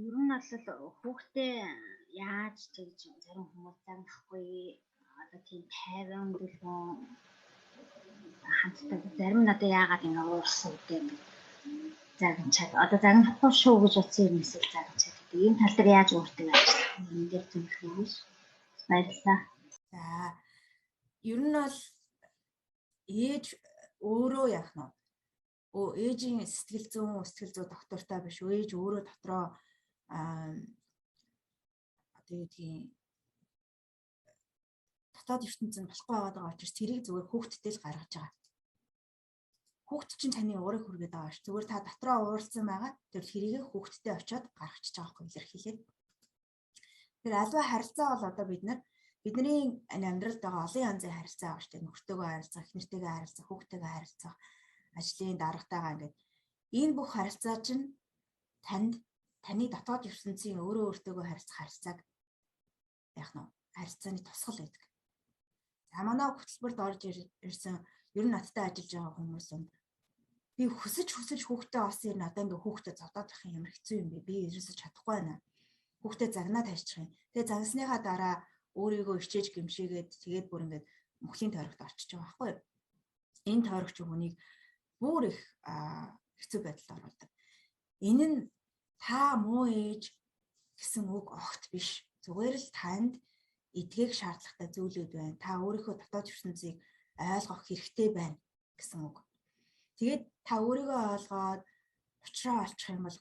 Ер нь бол хүүхдээ яаж тэгж зарим хүмүүс загнахгүй одоо тийм тайван дүлгэн ханддаг. Зарим нь одоо яагаад ингэ уурсан үгүй юм загнчаад одоо загнахгүй шүү гэж утсан юм эсвэл загнчаад. Энэ тал дээр яаж уурдаг вэ? Энэ дээр зөвлөж баярлалаа. За ер нь бол ээж өөрөө яах нь ээжийн сэтгэл зүйн доктортай биш үү? Ээж өөрөө дотроо тийм дотоод ертөнцийн болохгүй байгаа учраас тэрийг зүгээр хүүхдтэй л гаргаж байгаа. Хүүхд чинь таны уурыг хүргээд байгаа ш. Зүгээр та дотроо ууралсан байгаа. Тэр хэрийг хүүхдтэй очиод гаргачихж байгаа хгүй илэрхийлээд. Тэр альва харилцаа бол одоо бидний амьдралд байгаа олон янзын харилцаа байгаа ш. Нөхөртөөгөө харилцаа, эхнэртэйгээ харилцаа, хүүхдтэйгээ харилцаа, ажлын даргатайгаа ингээд энэ бүх харилцаа чинь таны дотоод ертөнцийн өөрөө өөртөөгөө харилцах харилцааг яах нь харилцааны тусгал байдаг. За манай хөтөлбөрт орж ирсэн ер нь надтай ажиллаж байгаа хүмүүс би хүсэж хүүхдээ олсон юм надаа ингээ хүүхдээ зодоод авах юм хэцүү юм бэ? Би ерөөсөж чадахгүй байна. Хүүхдээ загнаад хайчих юм. Тэгээ загнасныхаа дараа өөрийгөө ичээж гимшээгээд тэгээд бүр ингээд мөхлийн тойрогт орчиж байгаа байхгүй юу? Энэ тойрогч хүнийг бүр их хэцүү байдалд оруулдаг. Энэ нь та муу ээж гэсэн үг огт биш. Зүгээр л танд эдгэх шаардлагатай зүйлүүд байна. Та өөрийнхөө дотоод ертөнцийг ойлгох хэрэгтэй байна гэсэн үг. Тэгээд та өөрийгөө олгоод уучраа олчих юм бол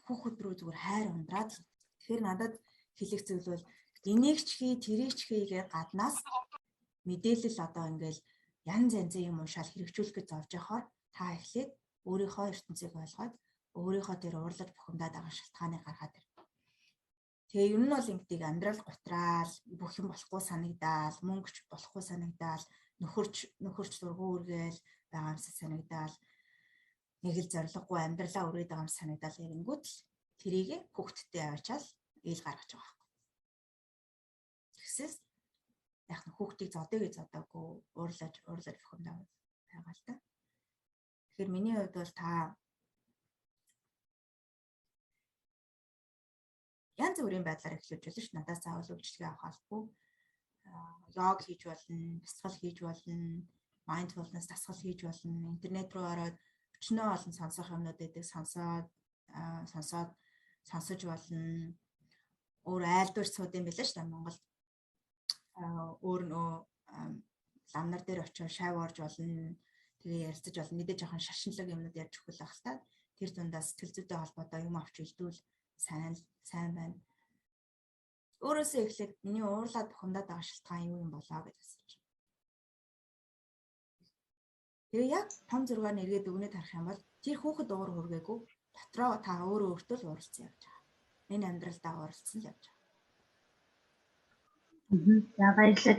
хүүхэд рүү зүгээр хайр ундраад. Тэгэхээр надад хэлэх зүйл бол энийг ч хий, тэрийг ч хийгээ гаднаас мэдээлэл одоо ингээл янз янзын юм уушаал хэрэгжүүлэх гэж зовж яхаар та эхлээд өөрийнхөө ертөнцийг ойлгоод өөрийнхөө тэр уурлаж бухимдаад байгаа шалтгааныг гаргаад ир. Тэгээ ер нь бол ингэдэг амьдрал гутраал, бүх юм болохгүй санагдаал, мөнгөч болохгүй санагдаал, нөхөрч дургуй үргээл байгаа юмсаа санагдаал, нэг л зориггүй амьдралаа өрөөд байгаа юм санагдаал гэрэнгүүт л тэрийг хүүхдтэй аваачаал ил гаргаж байгаа байхгүй. Тэгсээс яг нь хүүхдийг зодоогүй уурлаж бухимдаа байгаа л та. Тэгэхээр миний хувьд бол та янз бүрийн байдлаар эхлүүлж болно ш. Надаас заавал үйлчлэгээ авах албагүй. Йог хийж болно, бясалгал хийж болно, mindfulness дасгал хийж болно. Интернет руу ороод өчнөө олон сонсох юмнууд байдаг. Сонсож болно. Өөр айлдвар сууд юм билээ ш. Монголд өөр нөө ламнар дээр очиж шав орж болно. Тэгээ ярилцаж болно. Мэдээж жоохон шашинлаг юмнууд ярьж өгөх байх л та. Тэр дундаас сэтгэл зүйтэй холбоотой юм авч илдвэл сайн байна. Өөрөөсөө эхлээд миний уурлаад бухимдаад байгаа шалтгаан юу юм болоо гэж асууж. Тэгээ яг том зургаар нэргээд өгнөд харах юм бол тэр хүүхэд уур хүргээгүй дотроо та өөртөө л ууралцсан явж байгаа. Энэ амьдралдаа ууралцсан л явж байгаа. За баярлалаа.